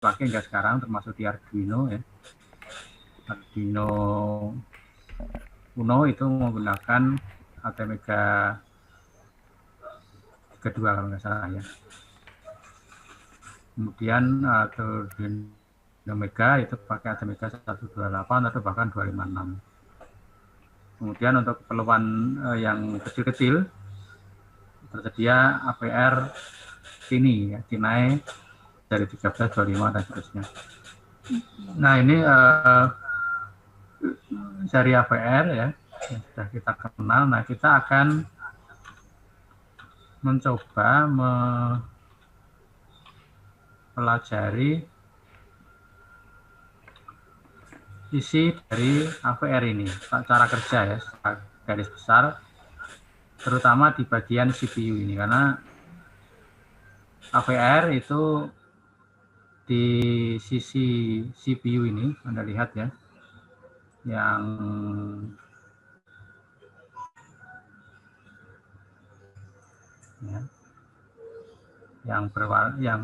pakai enggak sekarang, termasuk di Arduino ya. Arduino Uno itu menggunakan ATmega kedua kalau nggak salah ya. Kemudian Arduino Mega itu pakai ATmega 128 atau bahkan 256. Kemudian untuk keperluan yang kecil-kecil tersedia APR Tini ya, Tinae dari 13, 25 dan seterusnya. Nah ini seri APR ya yang sudah kita kenal. Nah kita akan mencoba mempelajari isi dari AVR ini, cara kerja ya, garis besar, terutama di bagian CPU ini, karena AVR itu di sisi CPU ini, Anda lihat ya, yang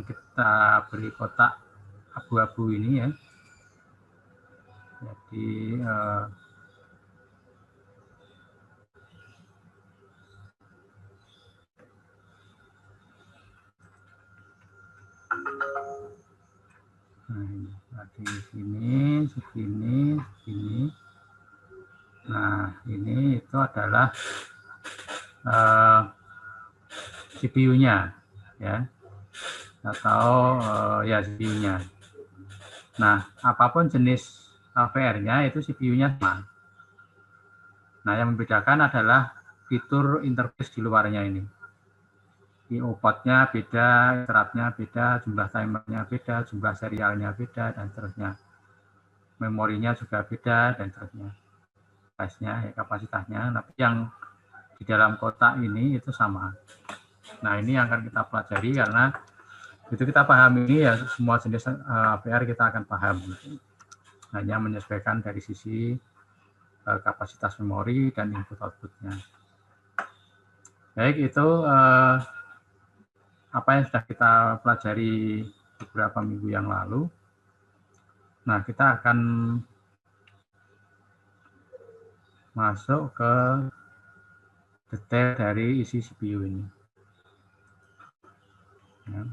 kita beri kotak abu-abu ini ya. Jadi di sini, segini. Nah, ini itu adalah CPU-nya ya. Atau ya CPU-nya. Nah, apapun jenis AVR-nya itu CPU-nya sama. Nah, yang membedakan adalah fitur interface di luarnya ini. I/O port-nya beda, interrupt-nya beda, jumlah timernya beda, jumlah serialnya beda, dan seterusnya. Memorinya juga beda, dan seterusnya. Size-nya, ya, kapasitasnya. Tapi yang di dalam kotak ini itu sama. Nah, ini yang akan kita pelajari karena itu kita paham ini ya, semua jenis AVR kita akan paham. Hanya menyesuaikan dari sisi kapasitas memori dan input-outputnya. Baik, itu apa yang sudah kita pelajari beberapa minggu yang lalu. Nah, kita akan masuk ke detail dari isi CPU ini. Ya.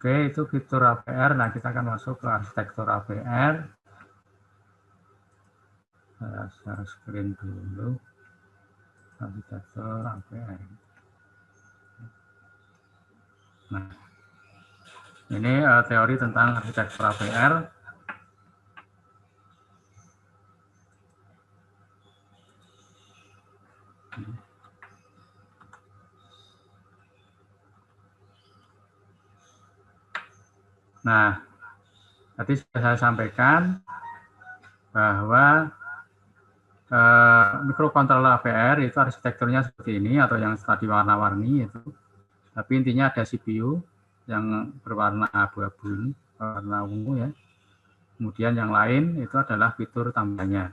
Oke, itu fitur AVR. Nah, kita akan masuk ke arsitektur AVR. Saya share screen dulu. Arsitektur AVR. Nah, ini teori tentang arsitektur AVR. Nah, tadi sudah saya sampaikan bahwa mikrokontroler AVR itu arsitekturnya seperti ini, atau yang tadi warna-warni itu. Tapi intinya ada CPU yang berwarna abu-abu ini, warna ungu ya. Kemudian yang lain itu adalah fitur tambahnya.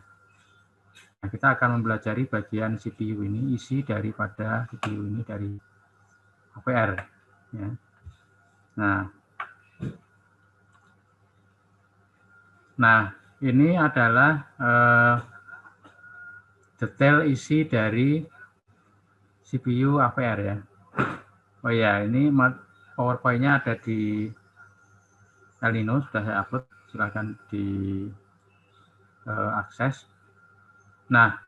Nah, kita akan mempelajari bagian CPU ini, isi daripada CPU ini dari AVR. Ya. Nah, ini adalah detail isi dari CPU AVR ya. Oh ya, ini PowerPoint-nya ada di El Nino, sudah saya upload, silakan diakses. Nah,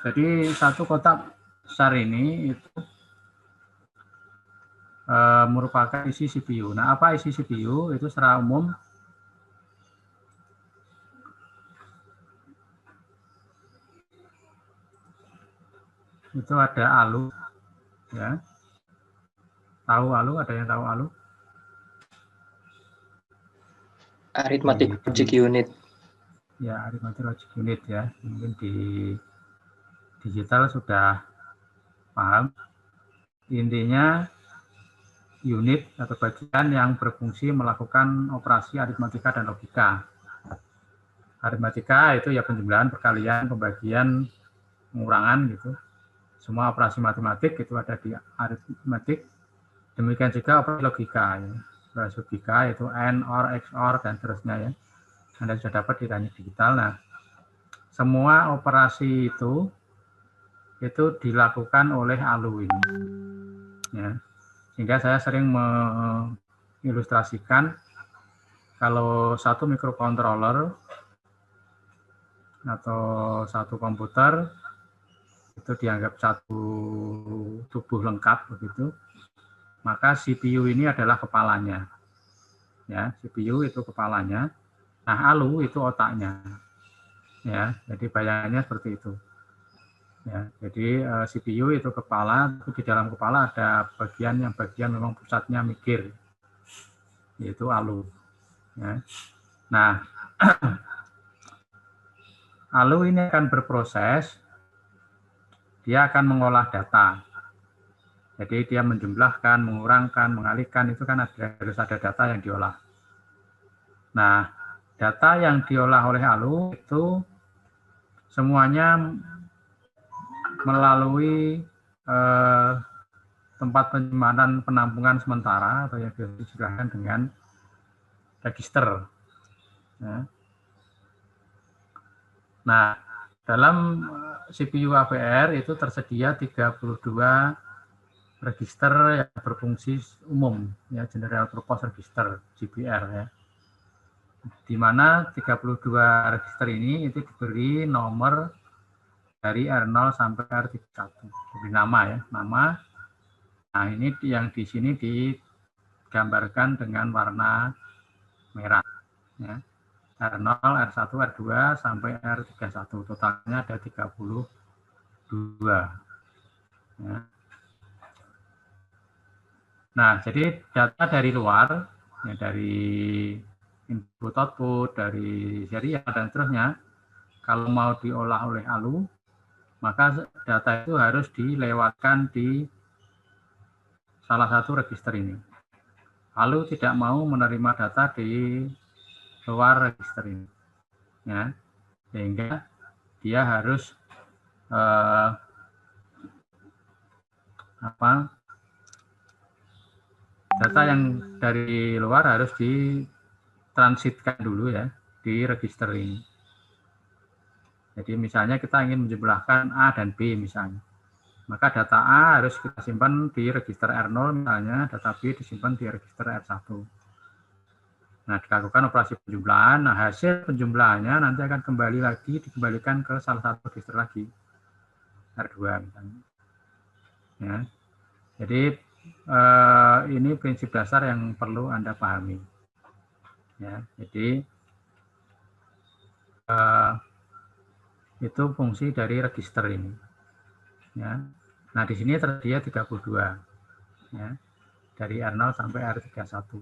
jadi satu kotak besar ini itu merupakan isi CPU. Nah, apa isi CPU? Itu secara umum itu ada ALU, ya. Tahu ALU? Ada yang tahu ALU? Arithmetic Logic Unit. Ya, Arithmetic Logic Unit ya. Mungkin di digital sudah paham. Intinya unit atau bagian yang berfungsi melakukan operasi aritmatika dan logika. Aritmatika itu ya penjumlahan, perkalian, pembagian, pengurangan gitu. Semua operasi matematik itu ada di aritmatik. Demikian juga operasi logika. Ya. Operasi logika itu AND, OR, XOR, dan seterusnya ya. Anda sudah dapat di teknik digital. Nah, semua operasi itu dilakukan oleh ALU ini. Ya. Sehingga saya sering mengilustrasikan kalau satu microcontroller atau satu komputer itu dianggap satu tubuh lengkap begitu, maka CPU ini adalah kepalanya. Ya, CPU itu kepalanya. Nah, ALU itu otaknya. Ya, jadi bayangannya seperti itu. Ya, jadi CPU itu kepala, di dalam kepala ada bagian memang pusatnya mikir, yaitu ALU. Ya. Nah, ALU ini akan berproses, dia akan mengolah data. Jadi dia menjumlahkan, mengurangkan, mengalihkan, itu kan harus ada data yang diolah. Nah, data yang diolah oleh ALU itu semuanya melalui tempat penyimpanan penampungan sementara atau yang disebutkan dengan register. Ya. Nah, dalam CPU AVR itu tersedia 32 register yang berfungsi umum, ya, General Purpose Register, GPR. Ya. Di mana 32 register ini itu diberi nomor dari R0 sampai R31, diberi nama ya, nama. Nah, ini yang di sini digambarkan dengan warna merah. Ya. R0, R1, R2, sampai R31. Totalnya ada 32. Ya. Nah, jadi data dari luar, ya, dari input-output, dari serial, dan seterusnya, kalau mau diolah oleh ALU, maka data itu harus dilewatkan di salah satu register ini. ALU tidak mau menerima data di luar register ini. Ya. Sehingga dia harus data yang dari luar harus ditransitkan dulu ya di register ini. Jadi misalnya kita ingin menjumlahkan A dan B misalnya. Maka data A harus kita simpan di register R0 misalnya, data B disimpan di register R1. Nah, dilakukan operasi penjumlahan. Nah, hasil penjumlahannya nanti akan dikembalikan ke salah satu register lagi, R2 misalnya. Ya. Jadi ini prinsip dasar yang perlu Anda pahami. Ya, jadi itu fungsi dari register ini. Ya. Nah, di sini tersedia 32. Ya. Dari R0 sampai R31.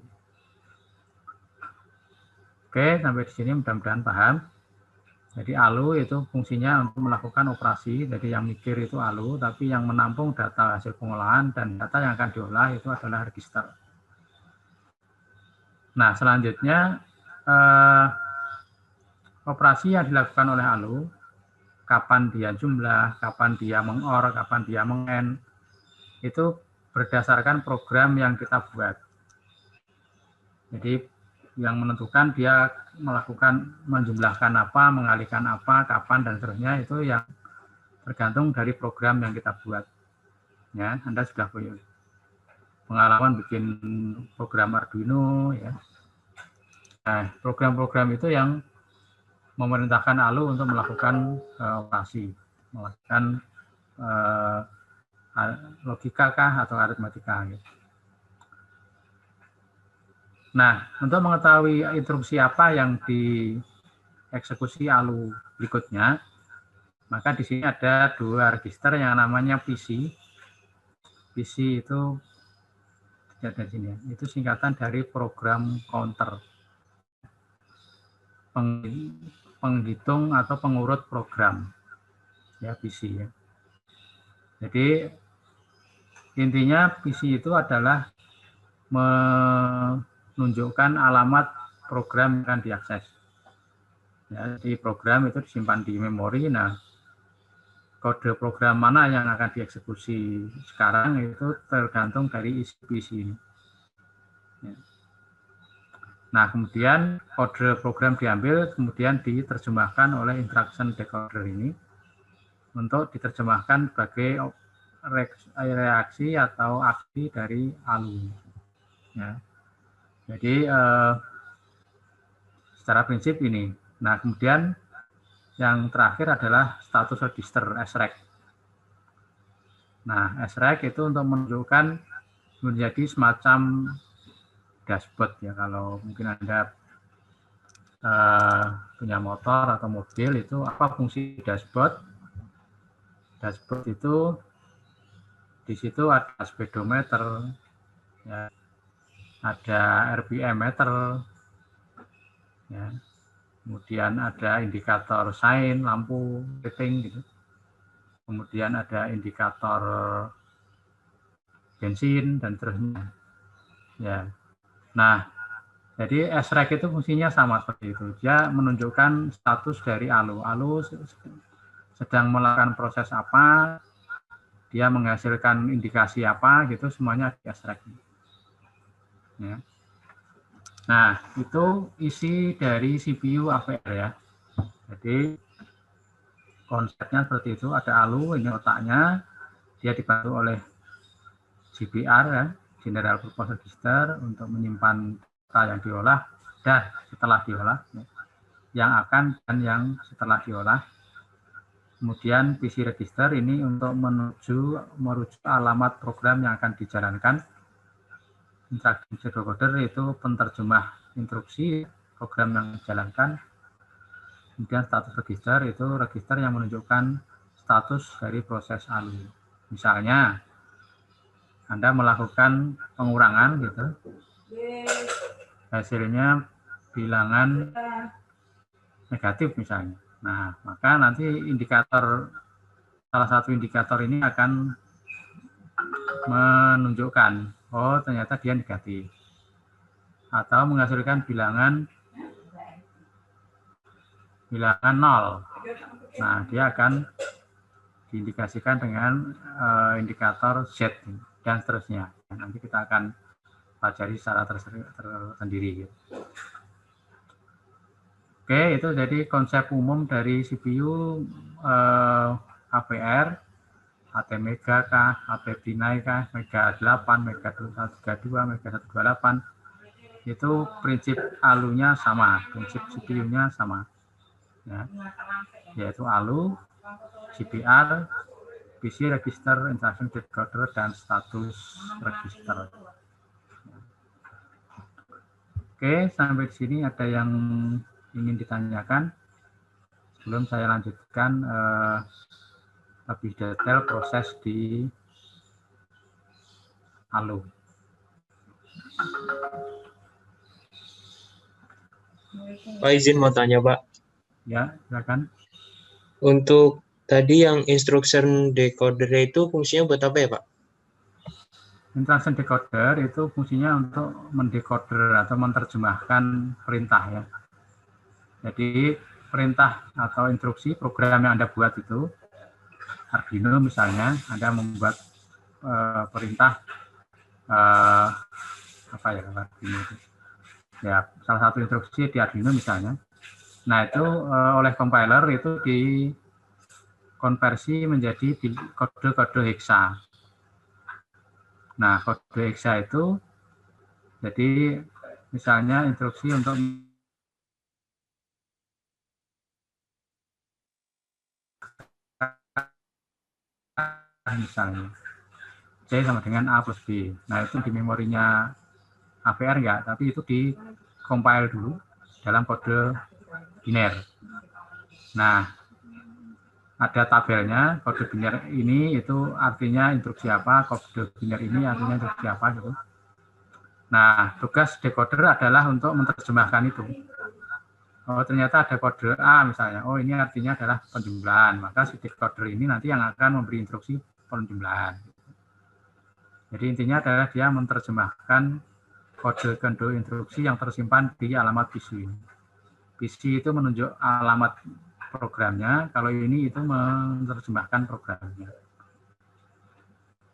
Oke, sampai di sini mudah-mudahan paham. Jadi ALU itu fungsinya untuk melakukan operasi, jadi yang mikir itu ALU, tapi yang menampung data hasil pengolahan dan data yang akan diolah itu adalah register. Nah, selanjutnya operasi yang dilakukan oleh ALU, kapan dia jumlah, kapan dia meng-OR, kapan dia meng-AND, itu berdasarkan program yang kita buat. Jadi yang menentukan dia melakukan menjumlahkan apa, mengalihkan apa, kapan, dan seterusnya itu yang tergantung dari program yang kita buat. Ya, Anda sudah punya. pengalaman bikin program Arduino ya. Nah, program-program itu yang memerintahkan ALU untuk melakukan operasi, melakukan logika kah atau aritmatika gitu. Nah, untuk mengetahui instruksi apa yang dieksekusi ALU berikutnya, maka di sini ada dua register yang namanya PC. PC itu ada di sini. Itu singkatan dari program counter, penghitung atau pengurut program, ya PC ya. Jadi intinya PC itu adalah menunjukkan alamat program yang akan diakses. Ya, di program itu disimpan di memori. Nah, kode program mana yang akan dieksekusi sekarang itu tergantung dari isi PC ini. Ya. Nah, kemudian kode program diambil, kemudian diterjemahkan oleh instruction decoder ini untuk diterjemahkan sebagai reaksi atau aksi dari ALU. Ya. Jadi secara prinsip ini. Nah, kemudian yang terakhir adalah status register SREG. Nah, SREG itu untuk menunjukkan menjadi semacam dashboard ya. Kalau mungkin Anda punya motor atau mobil, itu apa fungsi dashboard? Dashboard itu di situ ada speedometer, ya, ada RPM meter, ya, kemudian ada indikator sign, lampu, rating, gitu. Kemudian ada indikator bensin dan seterusnya. Ya. Nah, jadi SREG itu fungsinya sama seperti itu. Dia menunjukkan status dari ALU. ALU sedang melakukan proses apa, dia menghasilkan indikasi apa, gitu semuanya di SREG. Ya. Nah, itu isi dari CPU AVR ya. Jadi konsepnya seperti itu, ada ALU, ini otaknya, dia dibantu oleh GPR ya, General Purpose Register, untuk menyimpan data yang diolah dan setelah diolah, ya, yang akan dan yang setelah diolah. Kemudian PC register ini untuk merujuk alamat program yang akan dijalankan. Instruction decoder itu penerjemah instruksi program yang dijalankan. Kemudian status register itu register yang menunjukkan status dari proses ALU. Misalnya Anda melakukan pengurangan gitu, hasilnya bilangan negatif misalnya. Nah, maka nanti salah satu indikator ini akan menunjukkan, oh ternyata dia negatif. Atau menghasilkan bilangan 0. Nah, dia akan diindikasikan dengan indikator Z dan seterusnya. Nanti kita akan pelajari secara tersendiri. Oke, itu jadi konsep umum dari CPU AVR, ATmega kah, ATbinai kah, Mega 8, Mega 132, Mega 128. Itu prinsip ALU-nya sama, prinsip CPU-nya sama. Ya, yaitu ALU, GPR, PC register, instruction decoder, dan status register. Oke, sampai di sini ada yang ingin ditanyakan sebelum saya lanjutkan lebih detail proses di ALU. Pak izin mau tanya Pak. Ya, silakan. Untuk tadi yang instruction decoder itu fungsinya buat apa ya Pak? Instruction decoder itu fungsinya untuk mendecoder atau menerjemahkan perintah ya. Jadi perintah atau instruksi program yang Anda buat itu, Arduino misalnya, Anda membuat perintah apa ya Arduino itu? Ya, salah satu instruksi di Arduino misalnya. Nah, itu oleh compiler itu dikonversi menjadi kode-kode hexa. Nah, kode hexa itu jadi misalnya instruksi untuk misalnya C sama dengan A plus B. Nah, itu di memorinya AVR enggak, tapi itu di compile dulu dalam kode biner. Nah, ada tabelnya, kode biner ini itu artinya instruksi apa, kode biner ini artinya instruksi apa gitu. Nah, tugas decoder adalah untuk menerjemahkan itu. Oh, ternyata ada kode A misalnya. Oh, ini artinya adalah penjumlahan. Maka si decoder ini nanti yang akan memberi instruksi penjumlahan. Jadi intinya adalah dia menerjemahkan kode instruksi yang tersimpan di alamat PC. PC itu menunjuk alamat programnya, kalau ini itu menerjemahkan programnya.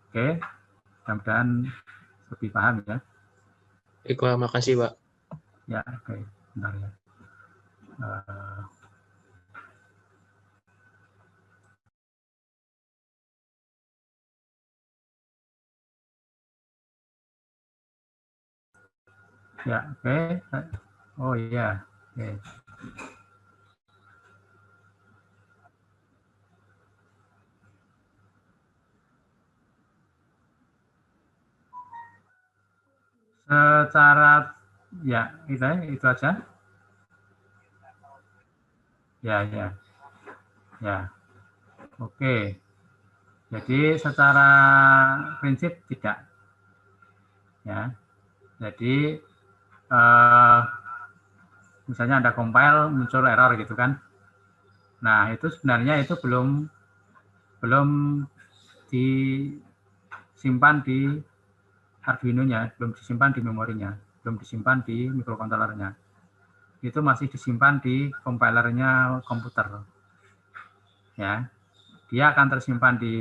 Oke, mudah-mudahan lebih paham ya. Baik, Pak, makasih, Pak. Ya, oke, bentar ya. Ya, oke. Oh iya, oke. Secara ya itu aja. Ya. Oke. Jadi secara prinsip tidak. Ya. Jadi misalnya Anda compile muncul error gitu kan. Nah, itu sebenarnya itu belum disimpan di Arduino-nya, belum disimpan di memorinya, belum disimpan di microcontroller-nya. Itu masih disimpan di compilernya komputer. Ya. Dia akan tersimpan di,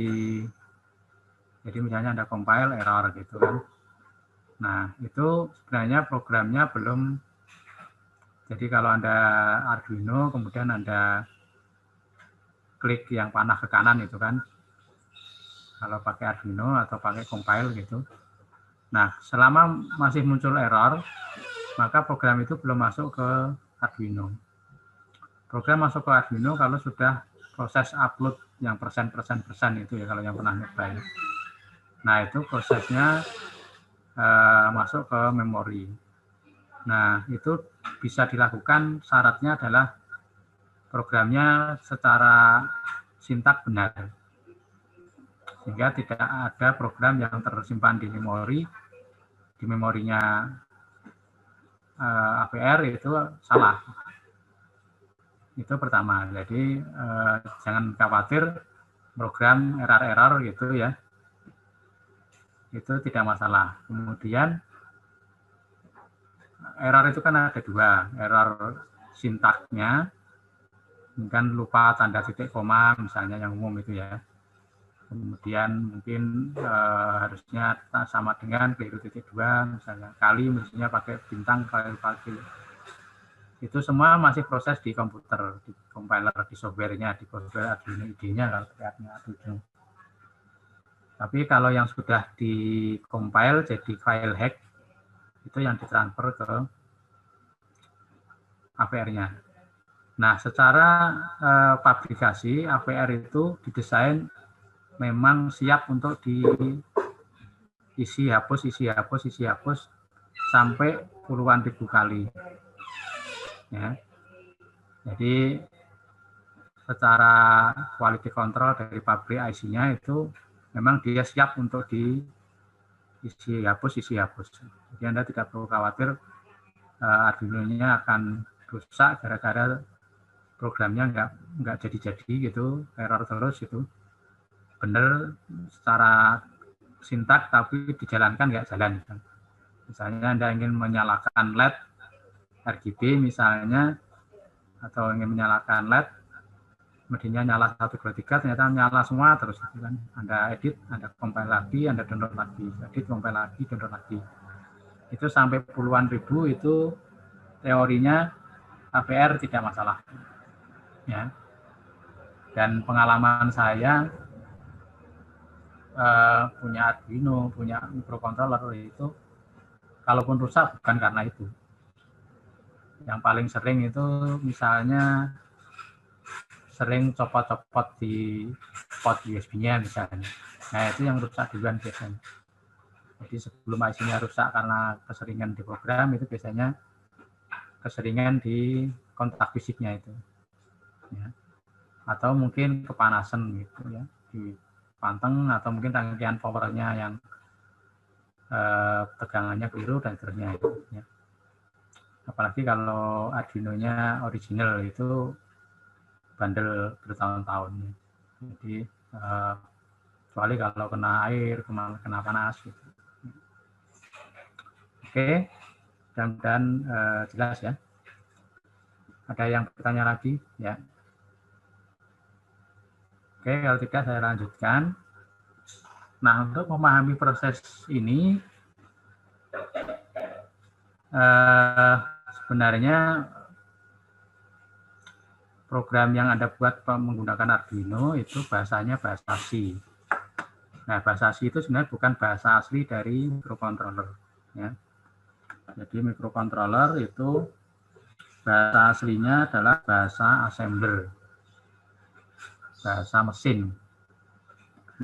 jadi misalnya Anda compile error gitu kan. Nah, itu sebenarnya programnya belum, jadi kalau Anda Arduino, kemudian Anda klik yang panah ke kanan itu kan, kalau pakai Arduino atau pakai compile gitu. Nah, selama masih muncul error, maka program itu belum masuk ke Arduino. Program masuk ke Arduino kalau sudah proses upload yang persen itu ya, kalau yang pernah nyobain. Nah, itu prosesnya masuk ke memori. Nah, itu bisa dilakukan, syaratnya adalah programnya secara sintak benar. Sehingga tidak ada program yang tersimpan di memorinya AVR itu salah. Itu pertama. Jadi jangan khawatir program error gitu ya. Itu tidak masalah. Kemudian error itu kan ada dua, error sintaknya, kan lupa tanda titik koma misalnya yang umum itu ya. Kemudian mungkin harusnya sama dengan keliru titik dua misalnya, kali misalnya pakai bintang kali. Itu semua masih proses di komputer, di compiler, di softwarenya, di software Arduino IDE-nya kalau terlihatnya Arduino. Tapi kalau yang sudah di compile jadi file hack, itu yang ditransfer ke AVR-nya. Nah, secara pabrikasi AVR itu didesain memang siap untuk diisi hapus sampai puluhan ribu kali. Ya. Jadi secara quality control dari pabrik IC-nya itu memang dia siap untuk diisi hapus. Jadi Anda tidak perlu khawatir Arduino-nya akan rusak gara-gara programnya nggak jadi gitu, error terus itu. Benar secara sintak tapi dijalankan nggak jalan. Misalnya Anda ingin menyalakan LED RGB misalnya, atau ingin menyalakan LED, mestinya nyala 1, 2, 3, ternyata nyala semua terus gitu kan. Anda edit, Anda compile lagi, Anda download lagi, edit, compile lagi, download lagi. Itu sampai puluhan ribu, itu teorinya AVR tidak masalah. Ya. Dan pengalaman saya punya Arduino, punya microcontroller itu, kalaupun rusak bukan karena itu. Yang paling sering itu misalnya sering copot-copot di port USB-nya misalnya. Nah, itu yang rusak duluan biasanya. Jadi sebelum IC-nya rusak karena keseringan di program, itu biasanya keseringan di kontak fisiknya itu. Ya. Atau mungkin kepanasan gitu ya, di panteng, atau mungkin rangkaian powernya yang tegangannya biru dan seterusnya itu. Ya. Apalagi kalau Arduino-nya original itu bandel bertahun-tahun. Jadi kecuali kalau kena air, kena panas gitu. Oke, mudah-mudahan jelas ya. Ada yang bertanya lagi ya? Oke, kalau tidak saya lanjutkan. Nah, untuk memahami proses ini sebenarnya program yang Anda buat menggunakan Arduino itu bahasanya bahasa C. Nah, bahasa C itu sebenarnya bukan bahasa asli dari microcontroller. Ya. Jadi microcontroller itu bahasa aslinya adalah bahasa assembler, bahasa mesin.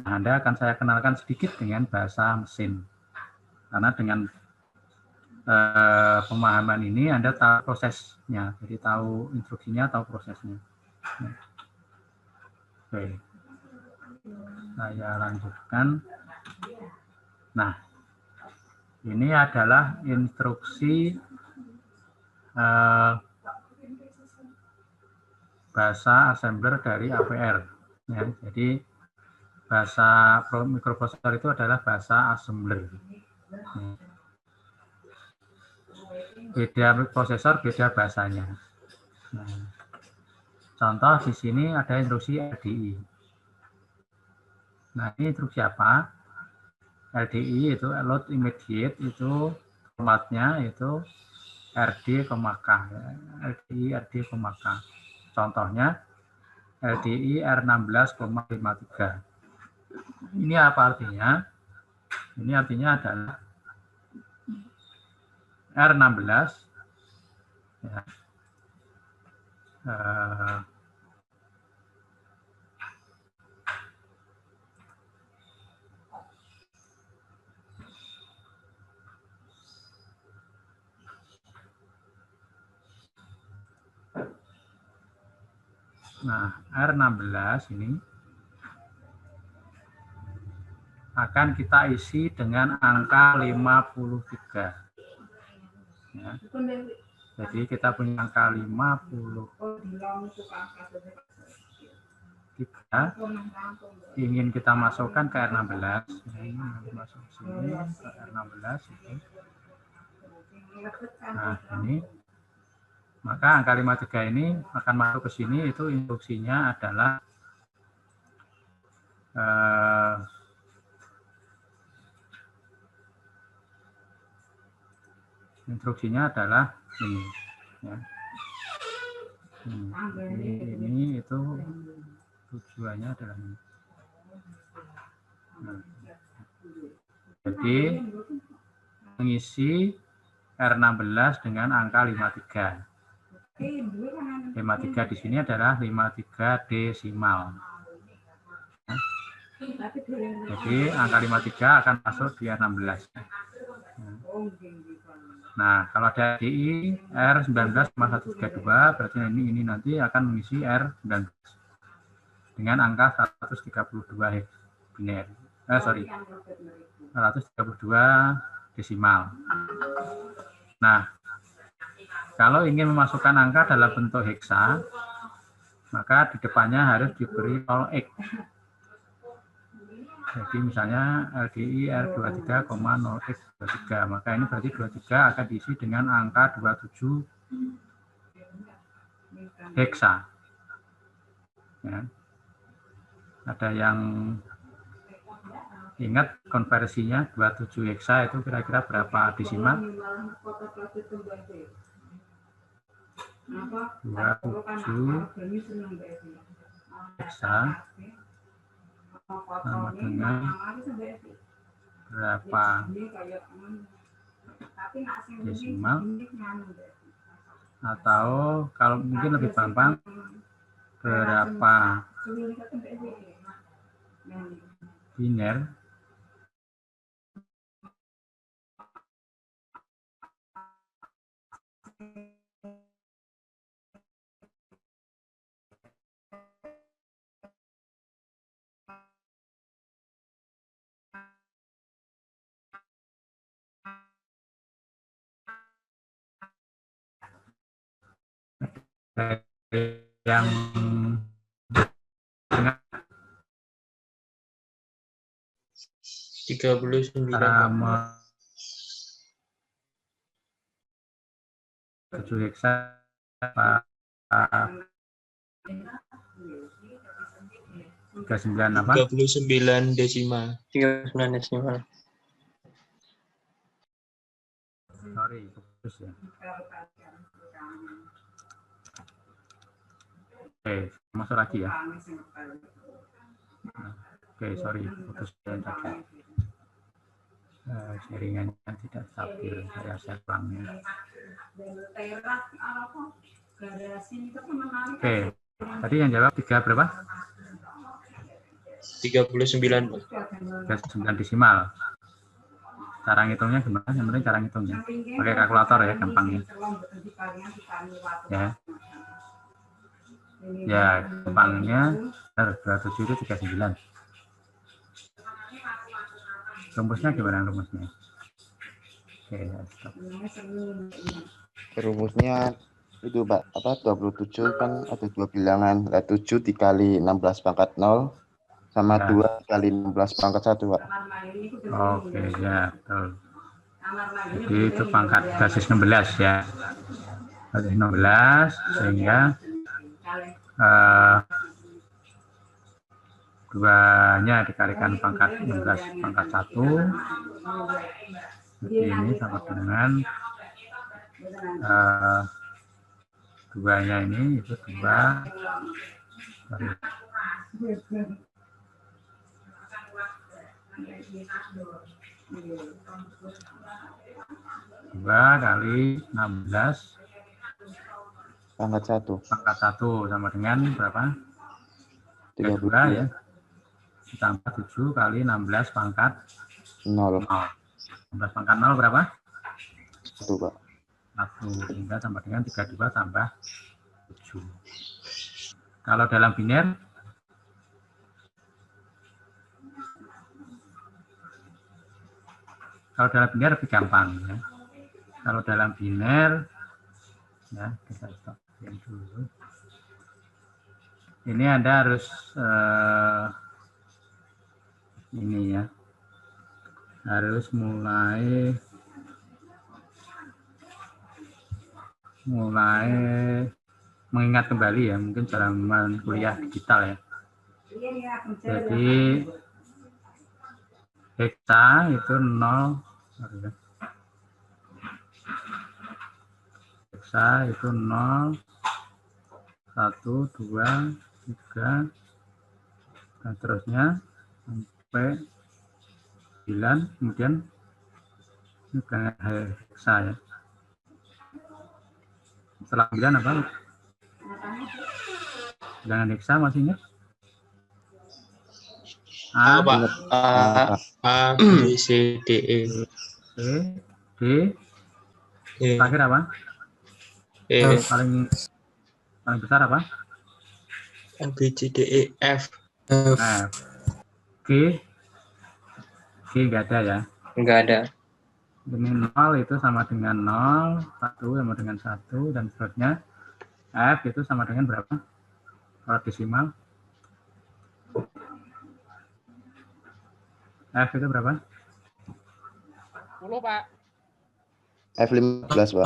Nah, Anda akan saya kenalkan sedikit dengan bahasa mesin. Karena dengan pemahaman ini Anda tahu prosesnya, jadi tahu instruksinya, tahu prosesnya. Oke, saya lanjutkan. Nah, ini adalah instruksi bahasa assembler dari AVR. Ya, jadi bahasa microprosesor itu adalah bahasa assembler. Ya. Beda prosesor, beda bahasanya. Nah, contoh di sini ada instruksi LDI. Nah, ini instruksi apa? LDI itu load immediate, itu formatnya itu RD, K. LDI RD, K. Contohnya LDI R16,53. Ini apa artinya? Ini artinya adalah R16 ya, nah, R16 ini akan kita isi dengan angka 53. Ya. Jadi kita punya angka 53, ingin kita masukkan ke R16. Ini masuk sini ke R16 itu. Nah, ini maka angka 53 ini akan masuk ke sini, itu instruksinya adalah ini ya. Ini itu tujuannya adalah ini. Nah, jadi mengisi R16 dengan angka 53. 53 di sini adalah 53 desimal. Jadi angka 53 akan masuk di R16. Nah, kalau ada DI R19,132, berarti ini nanti akan mengisi R19 dengan angka 132 biner. 132 desimal. Nah, kalau ingin memasukkan angka dalam bentuk heksa, maka di depannya harus diberi 0x. Jadi misalnya LDI R23,0x23, maka ini berarti 23 akan diisi dengan angka 27 heksa. Ya. Ada yang ingat konversinya 27 heksa itu kira-kira berapa desimal? 27 heksa sama dengan berapa desimal, atau kalau mungkin lebih gampang berapa biner yang 39. cara 7 heksa 39 apa? 39 desimal. 39 desimal. Sorry, fokus ya. Oke, masuk lagi ya. Oke, sorry, putus tadi. Jaringannya tidak stabil, saya share ulangnya. Oke, tadi yang jawab 3 berapa? 39. 39 desimal. Cara ngitungnya gimana? Yang penting cara ngitungnya. Pakai kalkulator ya, gampangnya. Ya. Ya, gampangnya 27 itu 39. Rumusnya gimana rumusnya? Oke, stop. Rumusnya itu Pak, apa 27 kan ada 2 bilangan. 7 dikali 16 pangkat 0 sama Ya. 2 dikali 16 pangkat 1 Pak. Oke, ya, betul. Jadi itu pangkat basis 16 ya. Basis 16 sehingga duanya dikalikan pangkat 16 pangkat 1. Jadi ini sama dengan duanya ini itu 2 kali 16 Pangkat 1. pangkat 1 sama dengan berapa? 32 ya. Ditambah 7 kali 16 pangkat 0. 16 pangkat 0 berapa? 1 Pak. 1, sehingga sama dengan 32 tambah 7. Kalau dalam biner, lebih gampang ya. Kalau dalam biner, ya kita stop dulu. Ini Anda harus ini ya, harus mulai mengingat kembali ya, mungkin zaman kuliah digital ya. Jadi heksa itu 0, heksa itu 0, 1, 2, 3, dan terusnya sampai 9, kemudian ini dengan heksa ya. Setelah 9 apa? Dengan heksa masih ingat? A, Pak. A, B, C, D, E. C, D, terakhir apa? E. Paling besar apa? A, B, C, D, E, F. F. G nggak ada ya? Nggak ada. Ini 0 itu sama dengan 0, 1 sama dengan 1, dan seterusnya. F itu sama dengan berapa? Kalau desimal. F itu berapa? 10 Pak. F 15 Pak.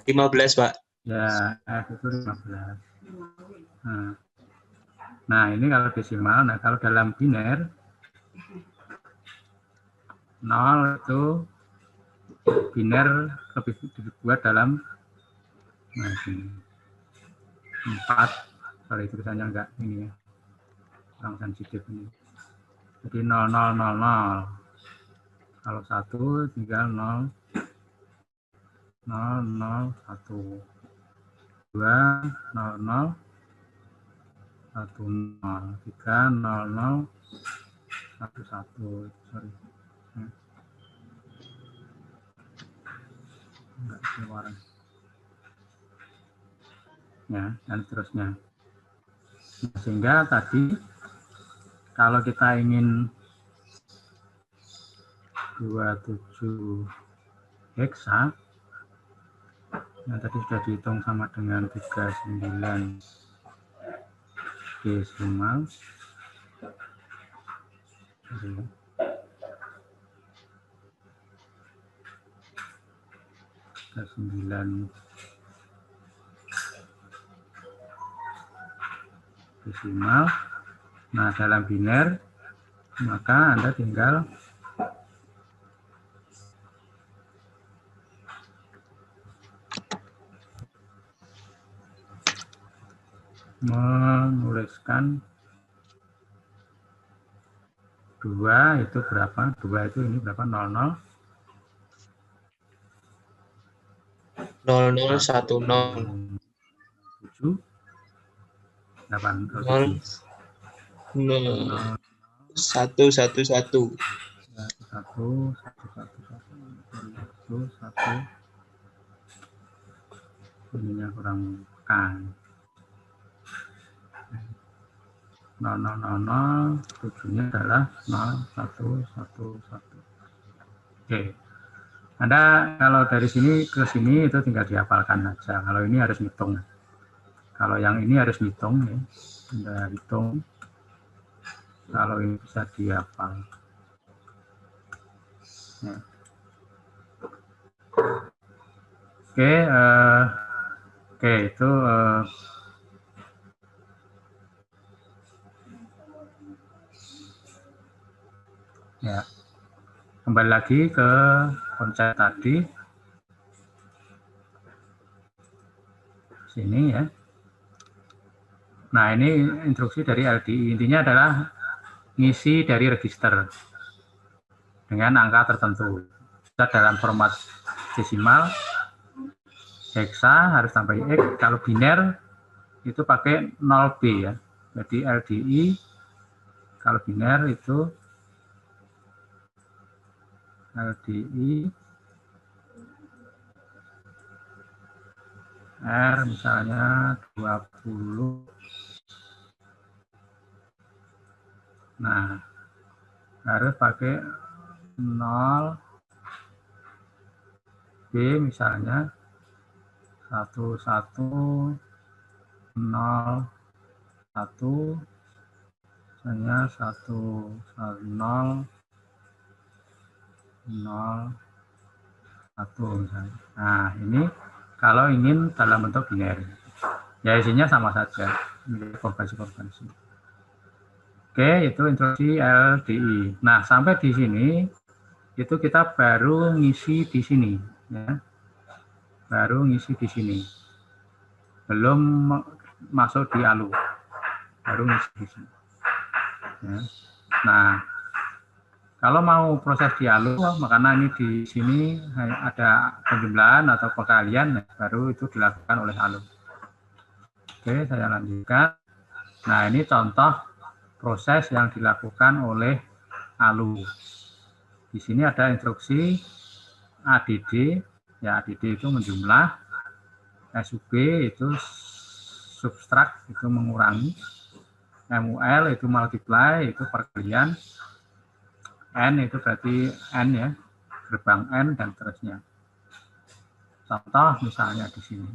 15 Pak. Ya, F itu 15. Nah, ini kalau desimal. Nah, kalau dalam biner, 0 itu biner lebih dibuat dalam 4. Sorry, tulisannya enggak ini ya, kurang sensitif ini. Jadi 0, 0, 0, 0. Kalau 1 tinggal 0, 0, 0, 1. 2, 0, 0, 1, 0. 3, 0, 0, 1, 1. Sorry. Enggak keluar. Ya, dan seterusnya. Sehingga tadi kalau kita ingin 27 heksa, yang tadi sudah dihitung sama dengan 39 desimal. 39 desimal. Nah, dalam biner maka Anda tinggal menuliskan 2 itu berapa? 2 itu ini berapa? 00 0010 7 8 0 0 1 1 1 1 1 1 1 1 ininya kurang kan 0000 tujuhnya adalah 0111. Oke. Anda kalau dari sini ke sini itu tinggal dihafalkan saja. Kalau ini harus hitung. Kalau yang ini harus hitung ya. Anda hitung. Kalau ini bisa dihafal. Ya. Oke, itu ya. Kembali lagi ke konsep tadi. Sini ya. Nah, ini instruksi dari LDI. Intinya adalah ngisi dari register dengan angka tertentu. Bisa dalam format desimal, heksa harus sampai X. Kalau biner itu pakai 0B ya. Jadi LDI kalau biner itu LDI R misalnya 20. Nah, harus pakai 0 B misalnya 1 1 0 1 misalnya 1 0 0 1 misalnya. Nah, ini kalau ingin dalam bentuk biner. Ya isinya sama saja. Konversi. Oke, itu instruksi LDI. Nah, sampai di sini itu kita baru ngisi di sini ya. Baru ngisi di sini. Belum masuk di ALU. Baru ngisi di sini. Ya. Nah, kalau mau proses di ALU, makanya ini di sini ada penjumlahan atau pengalian, baru itu dilakukan oleh ALU. Oke, saya lanjutkan. Nah, ini contoh proses yang dilakukan oleh ALU. Di sini ada instruksi ADD, ya ADD itu menjumlah, SUB itu subtract itu mengurangi, MUL itu multiply itu perkalian, N itu berarti N ya, gerbang N dan seterusnya. Contoh misalnya di sini.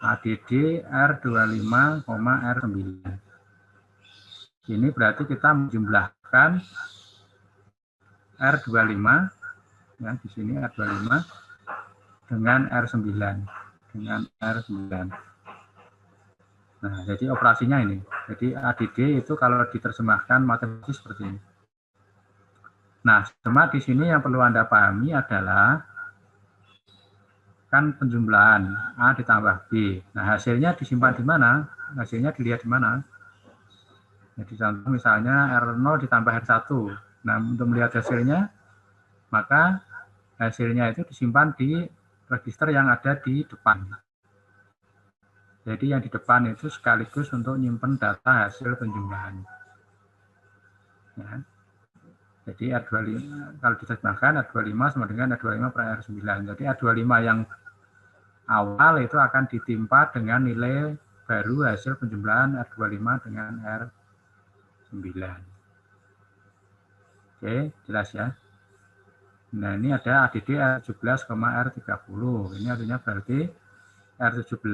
ADD R25, R9. Ini berarti kita menjumlahkan R25 ya di sini R25 dengan R9 dengan R9. Nah, jadi operasinya ini. Jadi ADD itu kalau diterjemahkan matematis seperti ini. Nah, cuma di sini yang perlu Anda pahami adalah kan penjumlahan A ditambah B. Nah, hasilnya disimpan di mana? Hasilnya dilihat di mana? Jadi contoh misalnya R0 ditambah R1. Nah, untuk melihat hasilnya, maka hasilnya itu disimpan di register yang ada di depan. Jadi yang di depan itu sekaligus untuk nyimpen data hasil penjumlahan. Ya. Jadi R25, kalau diterjemahkan R25 sama dengan R25 per R9. Jadi R25 yang awal itu akan ditimpa dengan nilai baru hasil penjumlahan R25 dengan R9. Oke, jelas ya. Nah, ini ada ADD R17, R30. Ini artinya berarti R17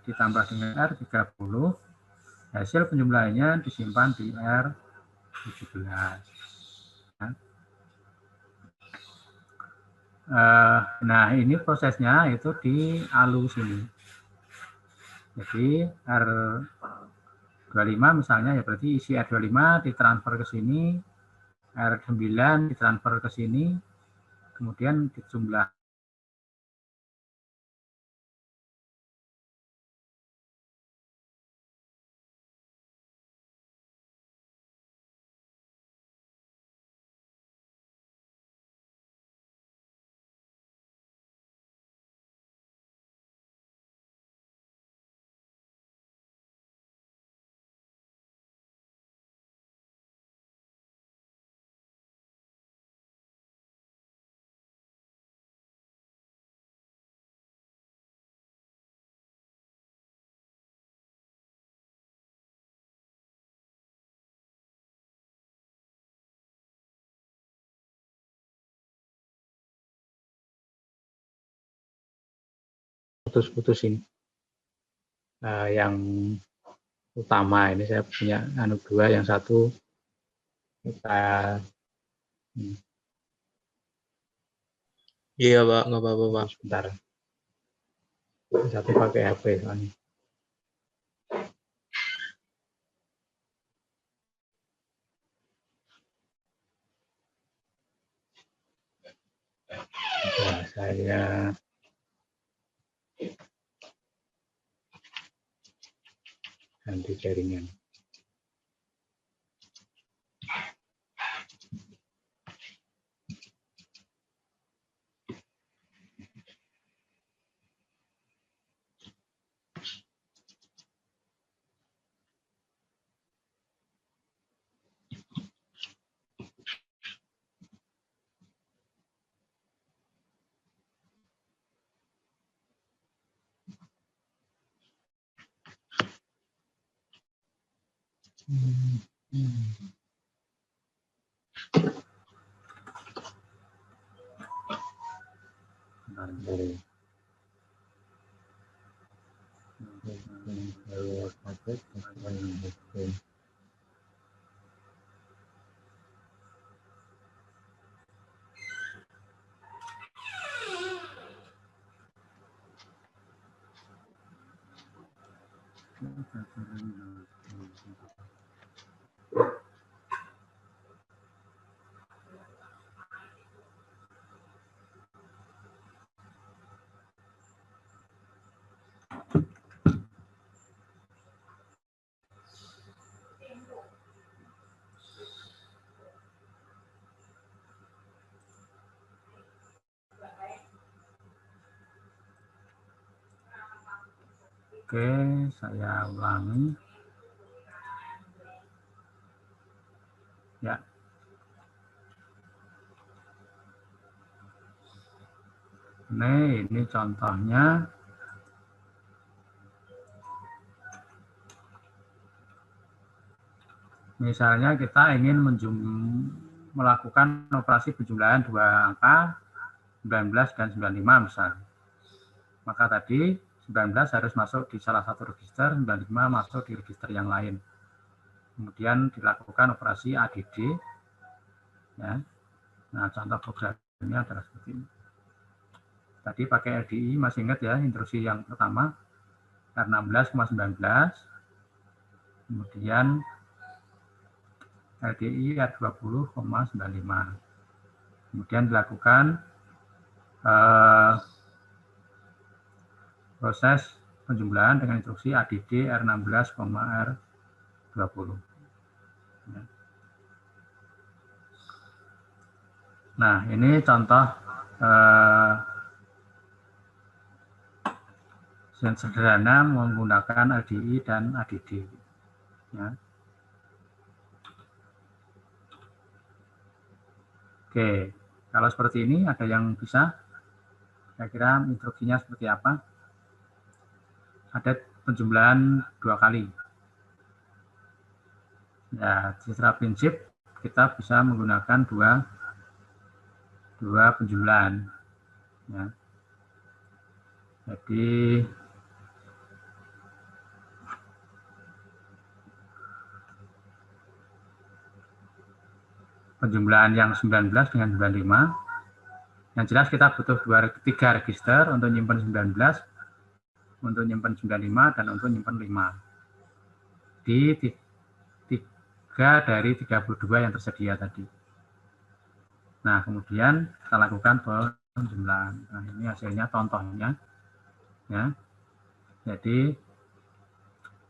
ditambah dengan R30, hasil penjumlahannya disimpan di R17. Nah, ini prosesnya itu di ALU sini. Jadi R25 misalnya ya berarti isi R25 ditransfer ke sini, R9 ditransfer ke sini, kemudian dijumlah. Putus-putus ini. Yang utama ini saya punya dua, yang satu kita Iya, Pak, nggak apa-apa, Pak. sebentar. Satu pakai HP soalnya. Nah, saya ganti jaringan. Oke, saya ulangi. Ya. Ini contohnya. Misalnya kita ingin melakukan operasi penjumlahan dua angka 19 dan 95 misalnya. Maka tadi 19 harus masuk di salah satu register, 95 masuk di register yang lain. Kemudian dilakukan operasi ADD. Ya. Nah, contoh programnya adalah seperti ini. Tadi pakai LDI, masih ingat ya, instruksi yang pertama, R16,19. Kemudian LDI R20,95. Kemudian dilakukan proses penjumlahan dengan instruksi ADD R16,R20. Nah, ini contoh sederhana menggunakan LDI dan ADD. Ya. Oke, kalau seperti ini ada yang bisa? Kira-kira instruksinya seperti apa? Ada penjumlahan 2 kali. Ya, secara prinsip kita bisa menggunakan dua penjumlahan. Ya. Jadi penjumlahan yang 19 dengan 95. Yang jelas kita butuh 3 register untuk nyimpen 19, untuk nyimpen 95, dan untuk nyimpen 5. Di 3 dari 32 yang tersedia tadi. Nah, kemudian kita lakukan penjumlahan. Nah, ini hasilnya contohnya. Ya. Jadi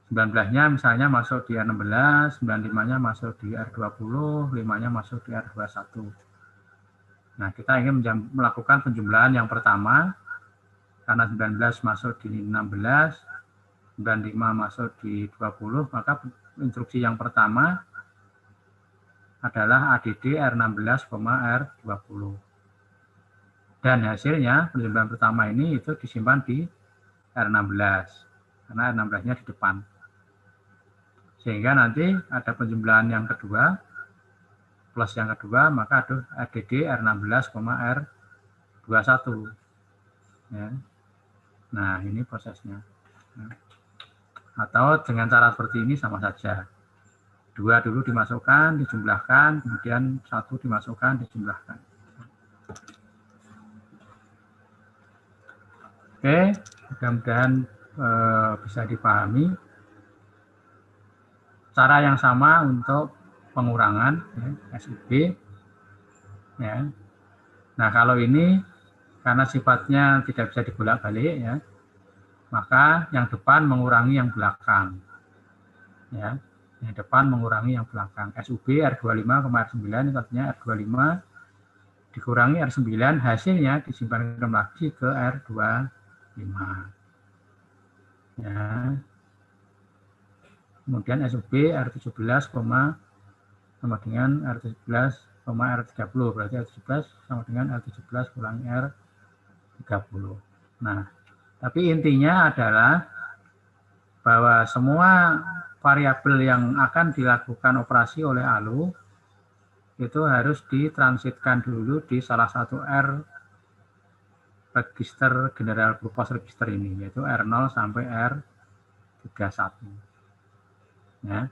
19-nya misalnya masuk di R16, 95-nya masuk di R20, 5-nya masuk di R21. Nah, kita ingin melakukan penjumlahan yang pertama, karena 19 masuk di 16, 95 masuk di 20, maka instruksi yang pertama adalah ADD R16, R20. Dan hasilnya, penjumlahan pertama ini itu disimpan di R16, karena R16-nya di depan. Sehingga nanti ada penjumlahan yang kedua, plus yang kedua, maka ada ADD R16, R21. Ya. Nah, ini prosesnya. Atau dengan cara seperti ini sama saja. 2 dulu dimasukkan, dijumlahkan, kemudian 1 dimasukkan, dijumlahkan. Oke, mudah-mudahan bisa dipahami. Cara yang sama untuk pengurangan ya, SUB. Ya. Nah, kalau ini karena sifatnya tidak bisa dibolak-balik, ya, maka yang depan mengurangi yang belakang. Ya. Yang depan mengurangi yang belakang. SUB R25, R9 itu artinya R25 dikurangi R9, hasilnya disimpan lagi ke R25. Ya. Kemudian SUB R17, sama dengan R17, R30, berarti R17 sama dengan R17 kurangi R30. Nah, tapi intinya adalah bahwa semua variabel yang akan dilakukan operasi oleh ALU itu harus ditransitkan dulu di salah satu R register general purpose register ini, yaitu R0 sampai R31. Ya,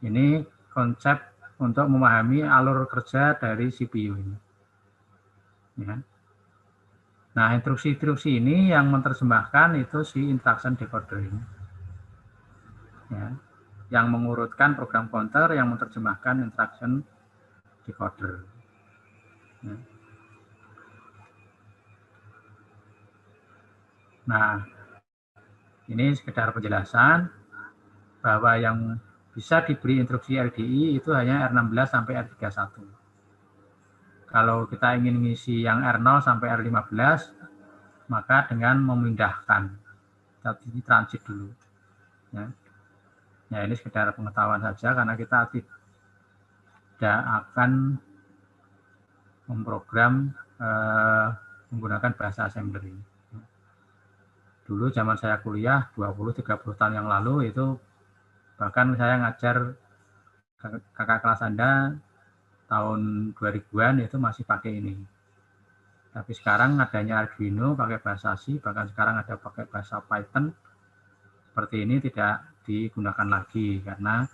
ini konsep untuk memahami alur kerja dari CPU ini. Ya. Nah, instruksi-instruksi ini yang menerjemahkan itu si instruction decoder ini. Ya. Yang mengurutkan program counter, yang menerjemahkan instruction decoder. Ya. Nah, ini sekedar penjelasan bahwa yang bisa diberi instruksi LDI itu hanya R16 sampai R31. Kalau kita ingin mengisi yang R0 sampai R15, maka dengan memindahkan, jadi transit dulu. Ya. Ya, ini sekedar pengetahuan saja karena kita tidak akan memprogram menggunakan bahasa assembly. Dulu zaman saya kuliah 20-30 tahun yang lalu itu bahkan saya ngajar kakak kelas Anda tahun 2000-an itu masih pakai ini. Tapi sekarang adanya Arduino pakai bahasa C, bahkan sekarang ada pakai bahasa Python. Seperti ini tidak digunakan lagi karena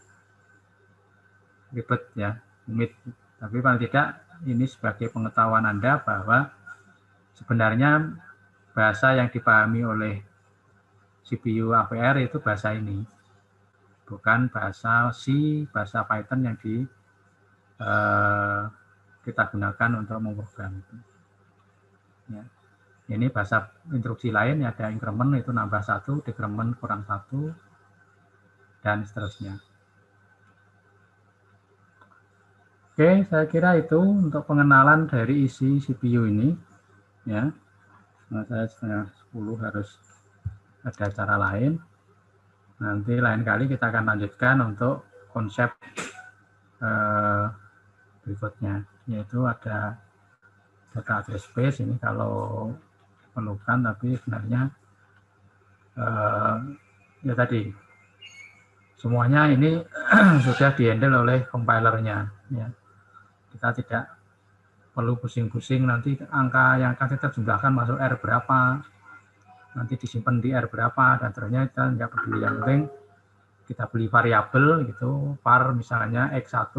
ribet ya, rumit. Tapi paling tidak ini sebagai pengetahuan Anda bahwa sebenarnya bahasa yang dipahami oleh CPU AVR itu bahasa ini. Bukan bahasa C, bahasa Python yang kita gunakan untuk memprogram itu. Ya. Ini bahasa instruksi lain, ada increment itu nambah 1, decrement kurang 1, dan seterusnya. Oke, saya kira itu untuk pengenalan dari isi CPU ini. Ya, nah, saya setengah 10 harus ada acara lain. Nanti lain kali kita akan lanjutkan untuk konsep berikutnya, yaitu ada data address space ini kalau perlukan, tapi sebenarnya ya tadi semuanya ini sudah di-handle oleh compilernya. Ya. Kita tidak perlu pusing-pusing nanti angka yang akan kita jumlahkan masuk R berapa, nanti disimpan di R berapa, dan ternyata kita nggak peduli. Yang penting kita beli variabel gitu, var misalnya X1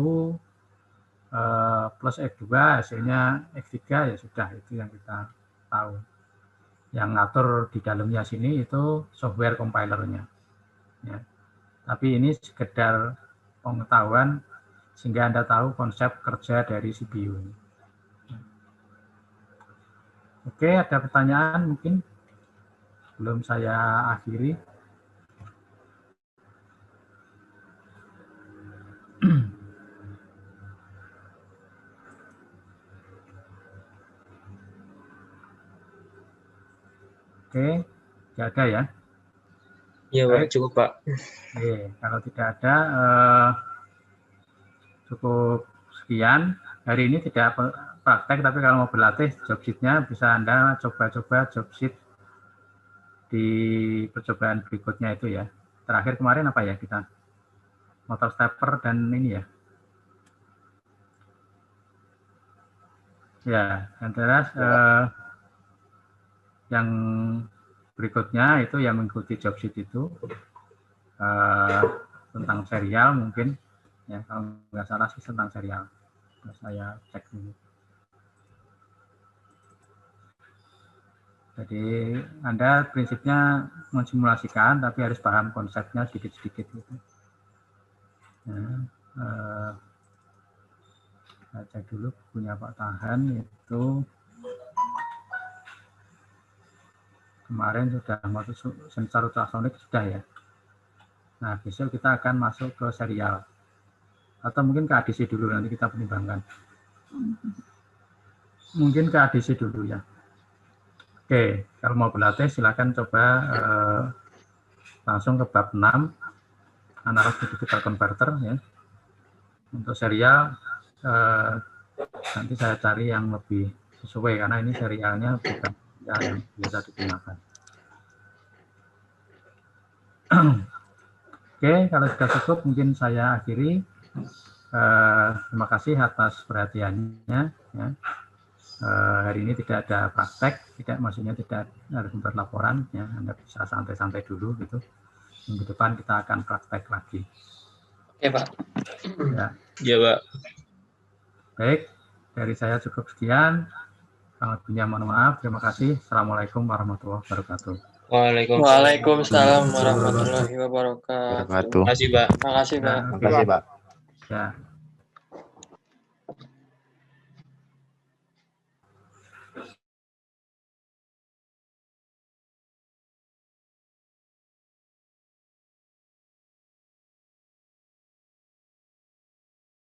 plus X2 hasilnya X3, ya sudah, itu yang kita tahu. Yang ngatur di dalamnya sini itu software compilernya. Ya. Tapi ini sekedar pengetahuan sehingga Anda tahu konsep kerja dari CPU. Oke, ada pertanyaan mungkin belum saya akhiri. Oke, tidak ada ya? Iya, Pak, Baik. cukup, Pak. Oke, kalau tidak ada, cukup sekian. Hari ini tidak praktek, tapi kalau mau berlatih job sheet-nya bisa Anda coba-coba job sheet di percobaan berikutnya itu ya. Terakhir kemarin apa ya kita? Motor stepper dan ini ya. Ya, yang jelas yang berikutnya itu yang mengikuti job sheet itu tentang serial mungkin. Ya, kalau nggak salah sih tentang serial. Saya cek dulu. Jadi Anda prinsipnya mensimulasikan, tapi harus paham konsepnya sedikit-sedikit gitu. Nah, saya cek dulu punya Pak Tahan itu kemarin sudah masuk sensor ultrasonik sudah ya. Nah besok kita akan masuk ke serial. Atau mungkin ke ADC dulu, nanti kita pertimbangkan. Mungkin ke ADC dulu ya. Oke, kalau mau berlatih silakan coba langsung ke bab 6, analog digital converter ya. Untuk serial nanti saya cari yang lebih sesuai, karena ini serialnya bukan yang biasa digunakan. Oke, kalau sudah cukup mungkin saya akhiri. Terima kasih atas perhatiannya. Ya. Hari ini tidak ada praktek, maksudnya tidak harus membuat laporan. Ya. Anda bisa santai-santai dulu gitu. Minggu depan kita akan praktek lagi. Oke, Pak. Ya. Iya, Pak. Baik, dari saya cukup sekian. Kalau punya mohon maaf. Terima kasih. Assalamualaikum warahmatullahi wabarakatuh. Waalaikumsalam warahmatullahi wabarakatuh. Wabarakatuh. Terima kasih, Pak. Terima kasih, Pak. Terima kasih, Pak. Ya.